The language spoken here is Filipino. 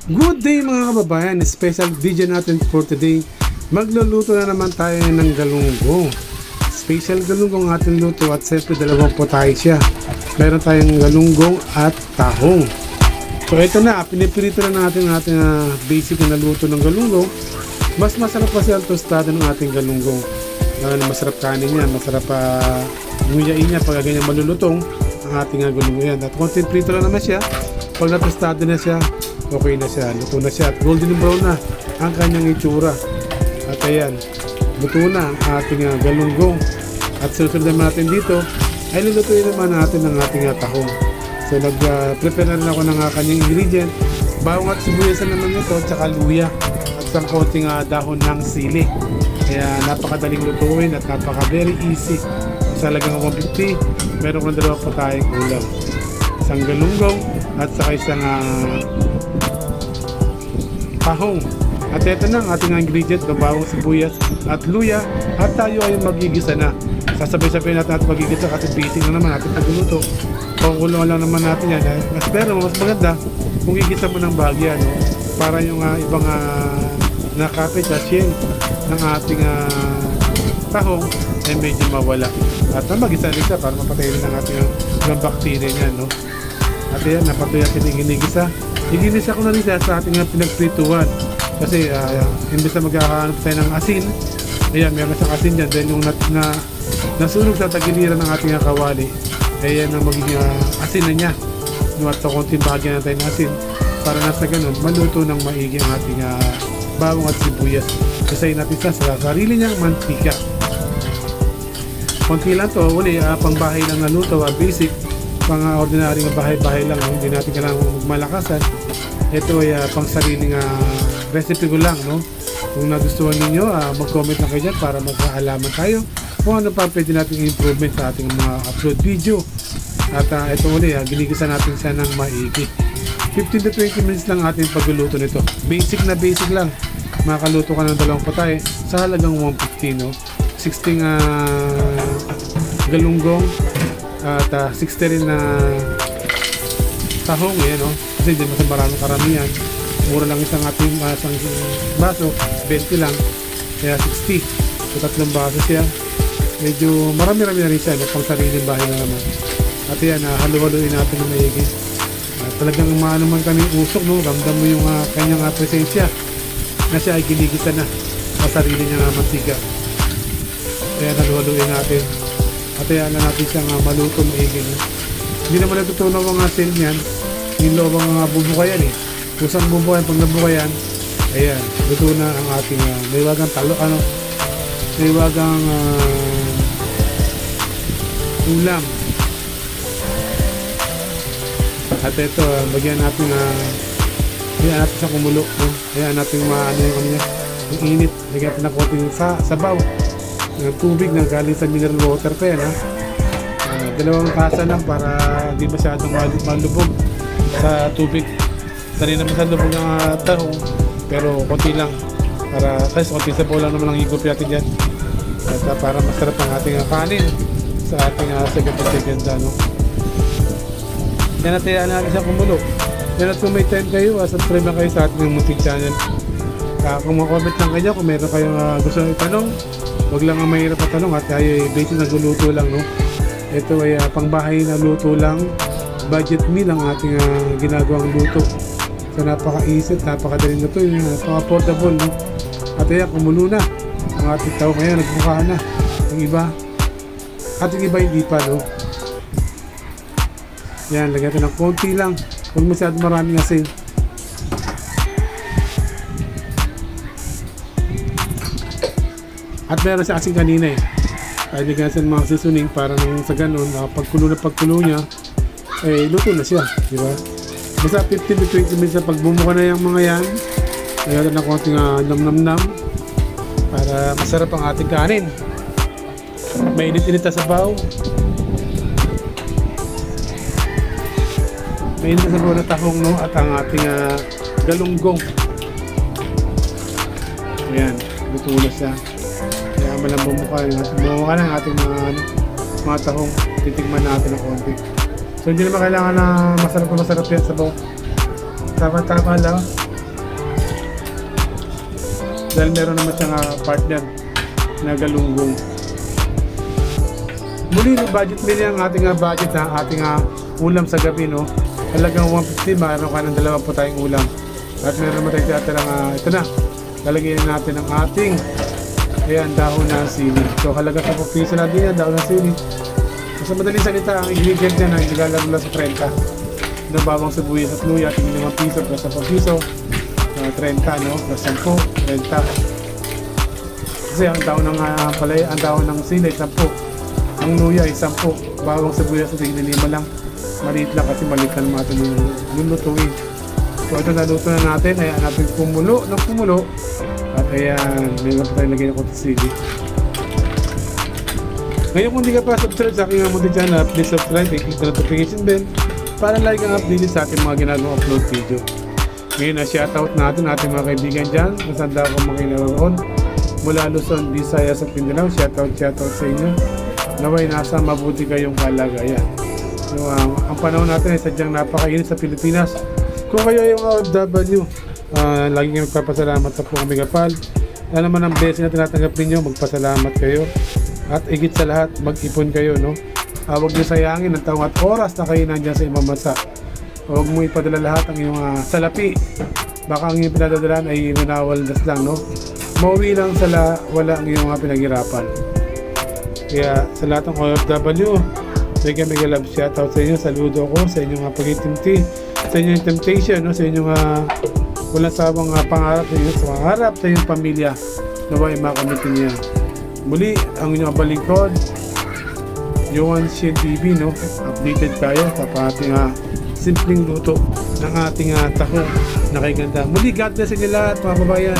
Good day mga kababayan, special video natin for today. Magluluto na naman tayo ng galunggong. Special galunggong ating luto at siyempre dalawang potay siya. Meron tayong galunggong at tahong. So ito na, pinipirito na natin ang ating basic na luto ng galunggong. Mas masarap kasi ang tostado ng ating galunggong. Masarap kanin yan, masarap nguyain niya pag ganyan malulutong ang ating galunggong yan. At konting prito lang naman siya. Pag natostado na siya, okay na siya, luto na siya at golden brown na ang kanyang itsura. At ayan, luto na ang ating galunggong. At susunod naman natin dito ay lulutuin naman natin ang ating tahong. So nag-prepare na rin ako ng kanyang ingredient. Bawang at sibuyas naman ito, tsaka luya at isang konting dahon ng sili. Kaya napakadaling lutuin at very easy. Sa lagang 150, meron ko na dalawa pa tayong ulam. Isang galunggong at saka isang tahong. At ito na ang ating ingredient, bawang, sibuyas at luya. At tayo ay magigisa na. Sasabay-sabay natin magigisa kasi basic na naman natin pagluluto. Pakukulungan lang naman natin yan. Pero mas maganda kung gigisa mo ng bahagya, no? Para yung ibang nakapit sa shell ng ating tahong ay medyo mawala. At magisa rin siya para mapatay rin ang ating mga bacteria niya, no? At yan, napatuloy natin yung ginigisa. Iginisa ko na rin siya sa ating pinagprituhan. Kasi imbes na magkakahanap tayo ng asin, ayan, meron siyang asin dyan. Then yung nasunog sa tagiliran ng ating kawali, ayan ang magiging asin na niya. At sa konting bahagyan na tayo ng asin para nasa ganun, maluto ng maigi ang ating bawang at sibuyas. Kasayin natin sa sarili niyang mantika. Konti lang to, uli, pang bahay lang na luto, basic, pang ordinaryong bahay-bahay lang, hindi natin kailangan magmalakasan. Ito ay pang sariling recipe ko lang, no? Kung nagustuhan ninyo, mag-comment lang kayo dyan para magkaalaman tayo kung ano pa pwede nating improvement sa ating mga upload video. At ito uli, ginigisa natin siya ng maigi. 15 to 20 minutes lang ating pagluluto nito. Basic na basic lang. Makaluto ka ng dalawang patay sa halagang 150, no? 16 galunggong at 60 rin na tahong, yan, no? Kasi hindi mas maraming karamihan. Mura lang isang ating isang baso, 20 lang, kaya 60. So tatlong baso siya. Medyo marami-rami na rin siya, no? Pang sariling bahay na naman. At yan, halu-haluin natin ng maigi. Talagang maano man kami usok, no? Ramdam mo yung kanyang presensya na siya ay ginigisa na sa sarili niya ng mantika. Kaya halu-haluin natin. At yan na natin siyang maluto maigi. Hindi naman natutunaw ang asin niyan. Yung loob ang bubukayan eh. Kusang bubukayan, pag nabukayan, ayan, luto na ang ating maywagang maywagang ulam. At ito, bagyan natin hayaan natin sa kumulo, no? Hayaan natin maano yung kanya, yung init. Lagyan natin na konting sabaw ng tubig na galing sa mineral water pa yan, dalawang tasa lang para hindi masyadong malubog sa tubig. Tari naman sa lubog ng tahong, pero konti lang para kasi konti sabaw lang naman ang higop natin dyan. At para masarap ang ating kanin sa ating second, no? Yan at hayaan natin siya kumulo. Yan at kung may time kayo, subscribe lang kayo sa ating munting channel. Kung mag-comment lang kayo, kung meron kayong gusto nyo itanong, huwag lang ang mahirap na tanong at tayo ay basic na guluto lang, no? Ito ay pangbahay na luto lang, budget meal ang ating ginagawang luto. So napaka-easy, napakadaling luto, napaka-affordable, no? At ayan, kumulo na ang ating tao ngayon, nagbuka na. Yung iba, at yung iba hindi pa, no? Yan, lagyan ito ng konti lang, huwag masyadong maraming asin. At meron siya asin kanina eh. Kaya lagyan siya ng mga seasoning para nang sa ganun, pagkulo niya, eh luto na siya, di ba? Basta 15 to 20 minutes na pag bumuka na yung mga yan, lagyan ng konting nam-nam-nam para masarap ang ating kanin. Mainit-init na sabaw. Mainit na sabaw na tahong, no? At ang ating galunggong. Ayan, luto na siya. Kaya malambong mukha yun. Bumuka na ang ating mga tahong. Titigman natin ng konti. So hindi naman kailangan na masarap yan sabaw. Tama-tama lang. Dahil meron naman siyang partner na galunggong. Muli, no, budget din ang ating budget na ating ulam sa gabi, no? Halagang 150, mayroon ka ng 20 tayong ulam. At meron naman tayong tiyatara ito na. Lalagyan natin ang ating dahon ng sili. So halaga 10 piso na din yan, dahon ng sili. Sa madaling salita, ang ingredient niya na nilalaro lang sa 30. No, bawang sibuyas at luya, 5 piso plus 10 piso. 30, no? Plus 10, 30. Kasi ang dahon ng ang dahon ng sili, 10. Ang luya ay 10. Bawang sibuyas at 5 lang. Maliit lang kasi maliit lang natin yung lulutuin. So ito naluto na natin. Ayan natin kumulo ng kumulo. At ayan, mayroon pa tayo lagay ng konti sili. Ngayon kung di ka pa subscribe sa aking munti channel, please subscribe, click the notification bell para like ang update sa ating mga ginagawang upload video. Ngayon shoutout natin ating mga kaibigan dyan kung saan daw ako makilaroon mula Luzon, Visayas at Mindanao. Shoutout sa inyo. Naway nasa mabuti kayong kalagayan. So, ang panahon natin ay sadyang napakainit sa Pilipinas. Kung kayo ay yung OFW, lagi kayo magpapasalamat sa Pong Megapal. Ano naman ang blessing na tinatanggap ninyo, magpasalamat kayo. At higit sa lahat, mag-ipon kayo, no? Huwag niyo sayangin ang taong at oras na kayo nandyan sa ibang bansa. Huwag mo ipadala lahat ang iyong salapi. Baka ang iyong pinadadalan ay nanawaldas lang, no? Mauwi lang wala ang iyong pinaghirapan. Kaya sa lahat ng OFW, mega love shoutout sa inyo. Saludo ko sa inyong pag-itimti, sa inyong temptation, no? Sa inyong walang sabang pangarap sa inyong pangarap sa inyong pamilya. Naway makamitin niya. Muli, ang inyong balingkod, Johan Shin TV, no? Updated tayo sa ating simpleng luto ng ating taho na kay ganda. Muli, God bless inyo lahat, mga babayan.